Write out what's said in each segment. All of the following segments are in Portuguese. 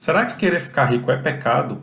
Será que querer ficar rico é pecado?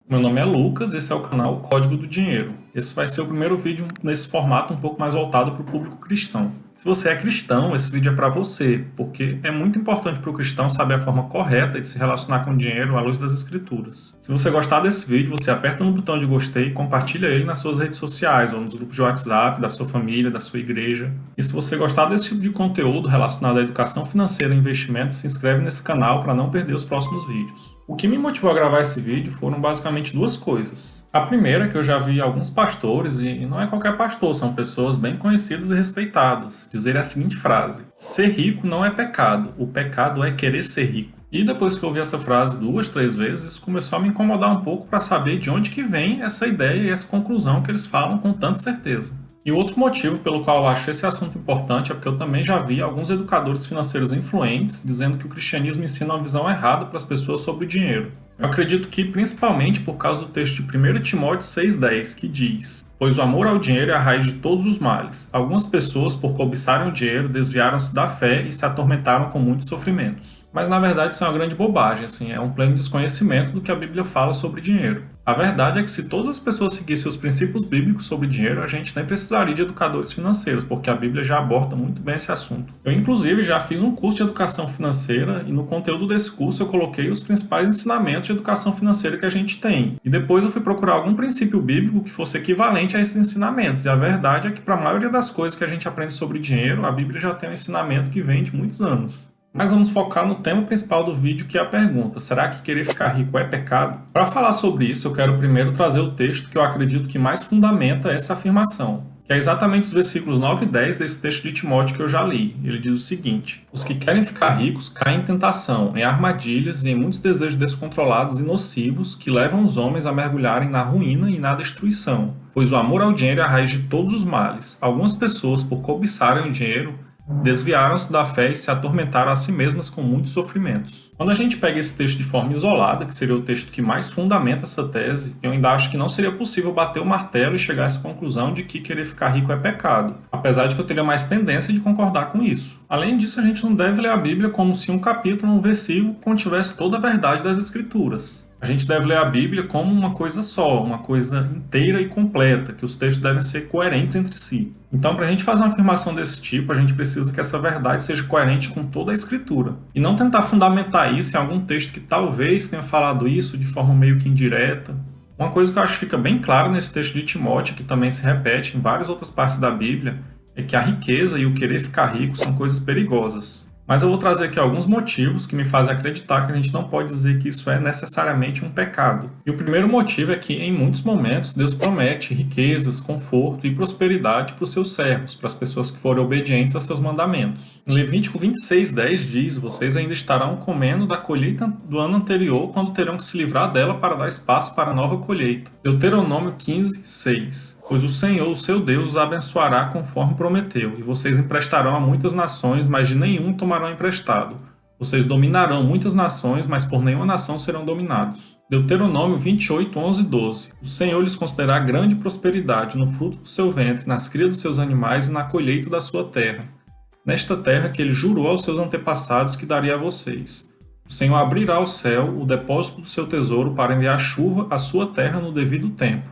Meu nome é Lucas, esse é o canal Código do Dinheiro. Esse vai ser o primeiro vídeo nesse formato um pouco mais voltado para o público cristão. Se você é cristão, esse vídeo é para você, porque é muito importante para o cristão saber a forma correta de se relacionar com o dinheiro à luz das escrituras. Se você gostar desse vídeo, você aperta no botão de gostei e compartilha ele nas suas redes sociais ou nos grupos de WhatsApp, da sua família, da sua igreja. E se você gostar desse tipo de conteúdo relacionado à educação financeira e investimentos, se inscreve nesse canal para não perder os próximos vídeos. O que me motivou a gravar esse vídeo foram basicamente duas coisas. A primeira é que eu já vi alguns pastores, e não é qualquer pastor, são pessoas bem conhecidas e respeitadas, dizerem a seguinte frase: ser rico não é pecado, o pecado é querer ser rico. E depois que eu ouvi essa frase 2, 3 vezes, começou a me incomodar um pouco para saber de onde que vem essa ideia e essa conclusão que eles falam com tanta certeza. E o outro motivo pelo qual eu acho esse assunto importante é porque eu também já vi alguns educadores financeiros influentes dizendo que o cristianismo ensina uma visão errada para as pessoas sobre o dinheiro. Eu acredito que principalmente por causa do texto de 1 Timóteo 6,10, que diz: pois o amor ao dinheiro é a raiz de todos os males. Algumas pessoas, por cobiçarem o dinheiro, desviaram-se da fé e se atormentaram com muitos sofrimentos. Mas na verdade isso é uma grande bobagem, é um pleno desconhecimento do que a Bíblia fala sobre dinheiro. A verdade é que se todas as pessoas seguissem os princípios bíblicos sobre dinheiro, a gente nem precisaria de educadores financeiros, porque a Bíblia já aborda muito bem esse assunto. Eu inclusive já fiz um curso de educação financeira e no conteúdo desse curso eu coloquei os principais ensinamentos de educação financeira que a gente tem. E depois eu fui procurar algum princípio bíblico que fosse equivalente a esses ensinamentos. E a verdade é que para a maioria das coisas que a gente aprende sobre dinheiro, a Bíblia já tem um ensinamento que vem de muitos anos. Mas vamos focar no tema principal do vídeo, que é a pergunta: será que querer ficar rico é pecado? Para falar sobre isso, eu quero primeiro trazer o texto que eu acredito que mais fundamenta essa afirmação, que é exatamente os versículos 9 e 10 desse texto de Timóteo que eu já li. Ele diz o seguinte: os que querem ficar ricos caem em tentação, em armadilhas e em muitos desejos descontrolados e nocivos que levam os homens a mergulharem na ruína e na destruição. Pois o amor ao dinheiro é a raiz de todos os males. Algumas pessoas, por cobiçarem o dinheiro, desviaram-se da fé e se atormentaram a si mesmas com muitos sofrimentos. Quando a gente pega esse texto de forma isolada, que seria o texto que mais fundamenta essa tese, eu ainda acho que não seria possível bater o martelo e chegar a essa conclusão de que querer ficar rico é pecado, apesar de que eu teria mais tendência de concordar com isso. Além disso, a gente não deve ler a Bíblia como se um capítulo ou um versículo contivesse toda a verdade das Escrituras. A gente deve ler a Bíblia como uma coisa só, uma coisa inteira e completa, que os textos devem ser coerentes entre si. Então, para a gente fazer uma afirmação desse tipo, a gente precisa que essa verdade seja coerente com toda a Escritura. E não tentar fundamentar isso em algum texto que talvez tenha falado isso de forma meio que indireta. Uma coisa que eu acho que fica bem clara nesse texto de Timóteo, que também se repete em várias outras partes da Bíblia, é que a riqueza e o querer ficar rico são coisas perigosas. Mas eu vou trazer aqui alguns motivos que me fazem acreditar que a gente não pode dizer que isso é necessariamente um pecado. E o primeiro motivo é que, em muitos momentos, Deus promete riquezas, conforto e prosperidade para os seus servos, para as pessoas que forem obedientes a seus mandamentos. Em Levítico 26:10 diz: vocês ainda estarão comendo da colheita do ano anterior, quando terão que se livrar dela para dar espaço para a nova colheita. Deuteronômio 15:6: pois o Senhor, o seu Deus, os abençoará conforme prometeu, e vocês emprestarão a muitas nações, mas de nenhum tomarão emprestado. Vocês dominarão muitas nações, mas por nenhuma nação serão dominados. Deuteronômio 28:11-12: o Senhor lhes concederá grande prosperidade no fruto do seu ventre, nas crias dos seus animais e na colheita da sua terra. Nesta terra que ele jurou aos seus antepassados que daria a vocês. O Senhor abrirá o céu, o depósito do seu tesouro, para enviar chuva à sua terra no devido tempo,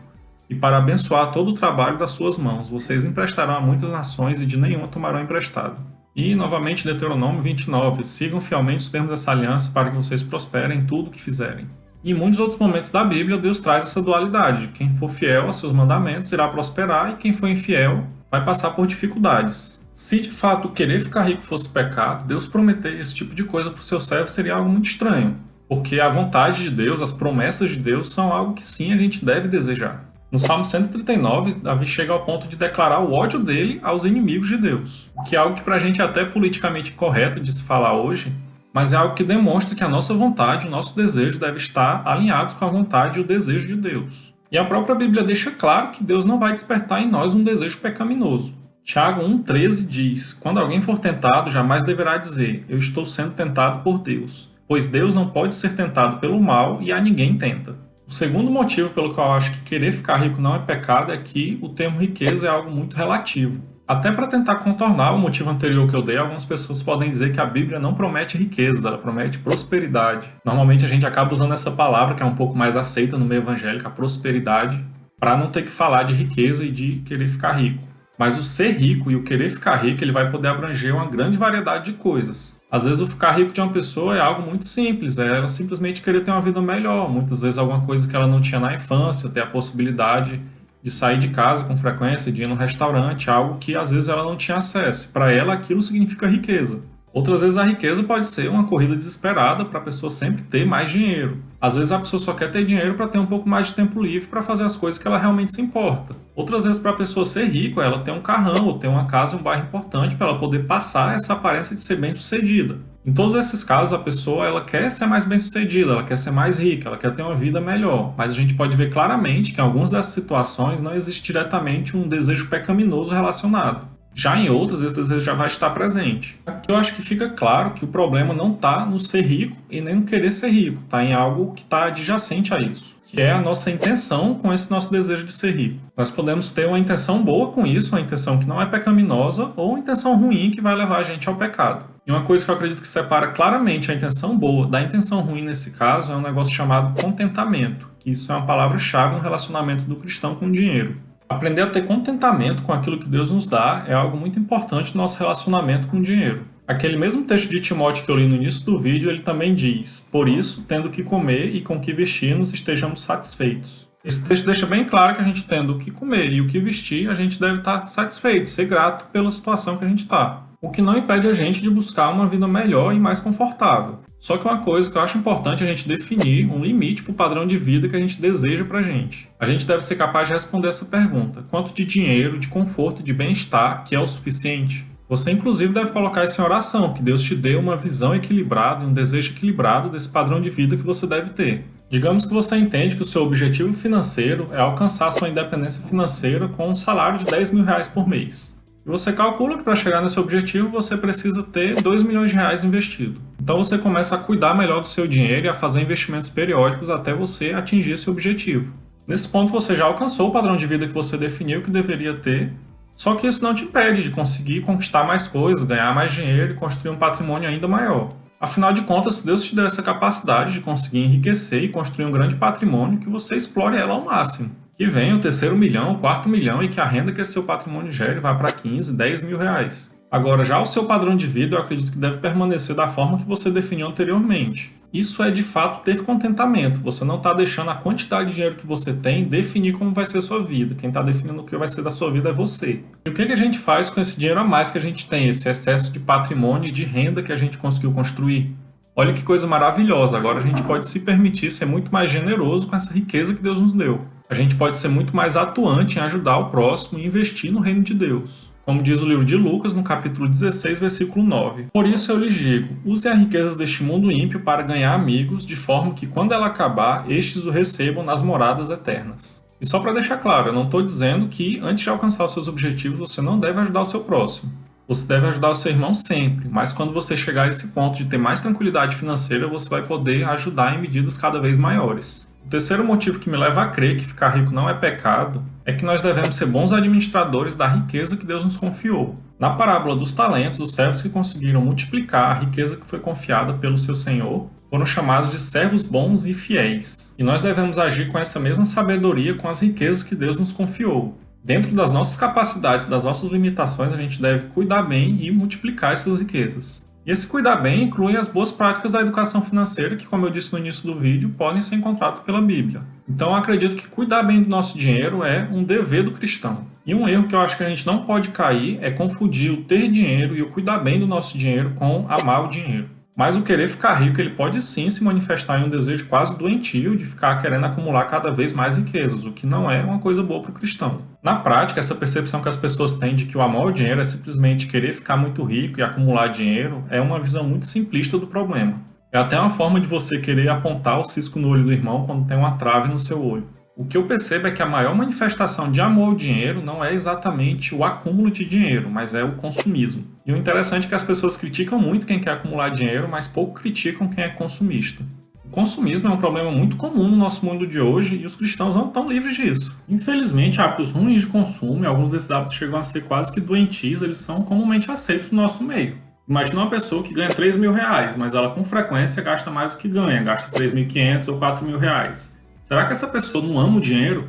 e para abençoar todo o trabalho das suas mãos. Vocês emprestarão a muitas nações e de nenhuma tomarão emprestado. E, novamente, Deuteronômio 29. Sigam fielmente os termos dessa aliança para que vocês prosperem em tudo o que fizerem. E em muitos outros momentos da Bíblia, Deus traz essa dualidade. Quem for fiel aos seus mandamentos irá prosperar, e quem for infiel vai passar por dificuldades. Se de fato querer ficar rico fosse pecado, Deus prometer esse tipo de coisa para os seus servos seria algo muito estranho. Porque a vontade de Deus, as promessas de Deus são algo que sim a gente deve desejar. No Salmo 139, Davi chega ao ponto de declarar o ódio dele aos inimigos de Deus, o que é algo que pra gente é até politicamente incorreto de se falar hoje, mas é algo que demonstra que a nossa vontade, o nosso desejo deve estar alinhados com a vontade e o desejo de Deus. E a própria Bíblia deixa claro que Deus não vai despertar em nós um desejo pecaminoso. Tiago 1,13 diz: quando alguém for tentado, jamais deverá dizer, eu estou sendo tentado por Deus, pois Deus não pode ser tentado pelo mal e a ninguém tenta. O segundo motivo pelo qual eu acho que querer ficar rico não é pecado é que o termo riqueza é algo muito relativo. Até para tentar contornar o motivo anterior que eu dei, algumas pessoas podem dizer que a Bíblia não promete riqueza, ela promete prosperidade. Normalmente a gente acaba usando essa palavra, que é um pouco mais aceita no meio evangélico, a prosperidade, para não ter que falar de riqueza e de querer ficar rico. Mas o ser rico e o querer ficar rico, ele vai poder abranger uma grande variedade de coisas. Às vezes o ficar rico de uma pessoa é algo muito simples, é ela simplesmente querer ter uma vida melhor. Muitas vezes alguma coisa que ela não tinha na infância, ter a possibilidade de sair de casa com frequência, de ir num restaurante, algo que às vezes ela não tinha acesso. Para ela aquilo significa riqueza. Outras vezes a riqueza pode ser uma corrida desesperada para a pessoa sempre ter mais dinheiro. Às vezes a pessoa só quer ter dinheiro para ter um pouco mais de tempo livre para fazer as coisas que ela realmente se importa. Outras vezes, para a pessoa ser rica, ela ter um carrão ou ter uma casa em um bairro importante para ela poder passar essa aparência de ser bem-sucedida. Em todos esses casos, a pessoa ela quer ser mais bem-sucedida, ela quer ser mais rica, ela quer ter uma vida melhor. Mas a gente pode ver claramente que em algumas dessas situações não existe diretamente um desejo pecaminoso relacionado. Já em outras, esse desejo já vai estar presente. Aqui eu acho que fica claro que o problema não está no ser rico e nem no querer ser rico, está em algo que está adjacente a isso, que é a nossa intenção com esse nosso desejo de ser rico. Nós podemos ter uma intenção boa com isso, uma intenção que não é pecaminosa, ou uma intenção ruim que vai levar a gente ao pecado. E uma coisa que eu acredito que separa claramente a intenção boa da intenção ruim nesse caso é um negócio chamado contentamento, que isso é uma palavra-chave no relacionamento do cristão com o dinheiro. Aprender a ter contentamento com aquilo que Deus nos dá é algo muito importante no nosso relacionamento com o dinheiro. Aquele mesmo texto de Timóteo que eu li no início do vídeo, ele também diz: por isso, tendo o que comer e com o que vestir, nos estejamos satisfeitos. Esse texto deixa bem claro que a gente tendo o que comer e o que vestir, a gente deve estar satisfeito, ser grato pela situação que a gente está. O que não impede a gente de buscar uma vida melhor e mais confortável. Só que uma coisa que eu acho importante é a gente definir um limite para o padrão de vida que a gente deseja para a gente. A gente deve ser capaz de responder essa pergunta: quanto de dinheiro, de conforto, de bem-estar que é o suficiente? Você inclusive deve colocar isso em oração, que Deus te dê uma visão equilibrada e um desejo equilibrado desse padrão de vida que você deve ter. Digamos que você entende que o seu objetivo financeiro é alcançar sua independência financeira com um salário de R$10.000 por mês. E você calcula que para chegar nesse objetivo você precisa ter R$2 milhões investido. Então você começa a cuidar melhor do seu dinheiro e a fazer investimentos periódicos até você atingir esse objetivo. Nesse ponto você já alcançou o padrão de vida que você definiu que deveria ter, só que isso não te impede de conseguir conquistar mais coisas, ganhar mais dinheiro e construir um patrimônio ainda maior. Afinal de contas, se Deus te der essa capacidade de conseguir enriquecer e construir um grande patrimônio, que você explore ela ao máximo. Que venha o terceiro milhão, o quarto milhão e que a renda que esse seu patrimônio gere vá para 15, 10 mil reais. Agora, já o seu padrão de vida, eu acredito que deve permanecer da forma que você definiu anteriormente. Isso é de fato ter contentamento. Você não está deixando a quantidade de dinheiro que você tem definir como vai ser a sua vida. Quem está definindo o que vai ser da sua vida é você. E o que a gente faz com esse dinheiro a mais que a gente tem, esse excesso de patrimônio e de renda que a gente conseguiu construir? Olha que coisa maravilhosa, agora a gente pode se permitir ser muito mais generoso com essa riqueza que Deus nos deu. A gente pode ser muito mais atuante em ajudar o próximo e investir no reino de Deus. Como diz o livro de Lucas, no capítulo 16, versículo 9. Por isso eu lhes digo, usem as riquezas deste mundo ímpio para ganhar amigos, de forma que quando ela acabar, estes o recebam nas moradas eternas. E só para deixar claro, eu não estou dizendo que antes de alcançar os seus objetivos, você não deve ajudar o seu próximo. Você deve ajudar o seu irmão sempre, mas quando você chegar a esse ponto de ter mais tranquilidade financeira, você vai poder ajudar em medidas cada vez maiores. O terceiro motivo que me leva a crer que ficar rico não é pecado é que nós devemos ser bons administradores da riqueza que Deus nos confiou. Na parábola dos talentos, os servos que conseguiram multiplicar a riqueza que foi confiada pelo seu senhor foram chamados de servos bons e fiéis. E nós devemos agir com essa mesma sabedoria com as riquezas que Deus nos confiou. Dentro das nossas capacidades, das nossas limitações, a gente deve cuidar bem e multiplicar essas riquezas. E esse cuidar bem inclui as boas práticas da educação financeira, que, como eu disse no início do vídeo, podem ser encontradas pela Bíblia. Então eu acredito que cuidar bem do nosso dinheiro é um dever do cristão. E um erro que eu acho que a gente não pode cair é confundir o ter dinheiro e o cuidar bem do nosso dinheiro com amar o dinheiro. Mas o querer ficar rico, ele pode sim se manifestar em um desejo quase doentio de ficar querendo acumular cada vez mais riquezas, o que não é uma coisa boa para o cristão. Na prática, essa percepção que as pessoas têm de que o amor ao dinheiro é simplesmente querer ficar muito rico e acumular dinheiro é uma visão muito simplista do problema. É até uma forma de você querer apontar o cisco no olho do irmão quando tem uma trave no seu olho. O que eu percebo é que a maior manifestação de amor ao dinheiro não é exatamente o acúmulo de dinheiro, mas é o consumismo. E o interessante é que as pessoas criticam muito quem quer acumular dinheiro, mas pouco criticam quem é consumista. O consumismo é um problema muito comum no nosso mundo de hoje e os cristãos não estão livres disso. Infelizmente, hábitos ruins de consumo, e alguns desses hábitos chegam a ser quase que doentios, eles são comumente aceitos no nosso meio. Imagina uma pessoa que ganha R$ 3.000, mas ela com frequência gasta mais do que ganha, gasta 3.500 ou R$ 4.000. Será que essa pessoa não ama o dinheiro?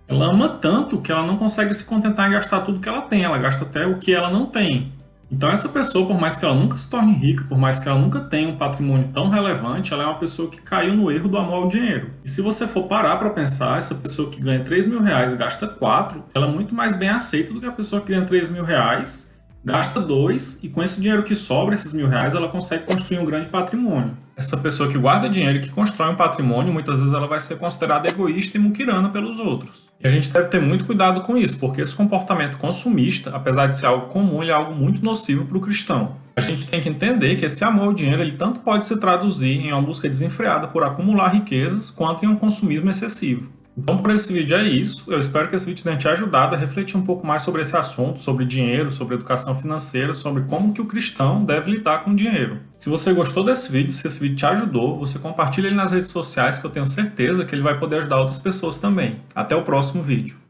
Ela ama tanto que ela não consegue se contentar em gastar tudo que ela tem, ela gasta até o que ela não tem. Então essa pessoa, por mais que ela nunca se torne rica, por mais que ela nunca tenha um patrimônio tão relevante, ela é uma pessoa que caiu no erro do amor ao dinheiro. E se você for parar para pensar, essa pessoa que ganha R$ 3.000 e gasta 4, ela é muito mais bem aceita do que a pessoa que ganha R$ 3.000, gasta 2 e com esse dinheiro que sobra, esses R$ 1.000, ela consegue construir um grande patrimônio. Essa pessoa que guarda dinheiro e que constrói um patrimônio, muitas vezes ela vai ser considerada egoísta e muquirana pelos outros. E a gente deve ter muito cuidado com isso, porque esse comportamento consumista, apesar de ser algo comum, ele é algo muito nocivo para o cristão. A gente tem que entender que esse amor ao dinheiro ele tanto pode se traduzir em uma busca desenfreada por acumular riquezas, quanto em um consumismo excessivo. Então, por esse vídeo é isso. Eu espero que esse vídeo tenha te ajudado a refletir um pouco mais sobre esse assunto, sobre dinheiro, sobre educação financeira, sobre como que o cristão deve lidar com o dinheiro. Se você gostou desse vídeo, se esse vídeo te ajudou, você compartilha ele nas redes sociais, que eu tenho certeza que ele vai poder ajudar outras pessoas também. Até o próximo vídeo.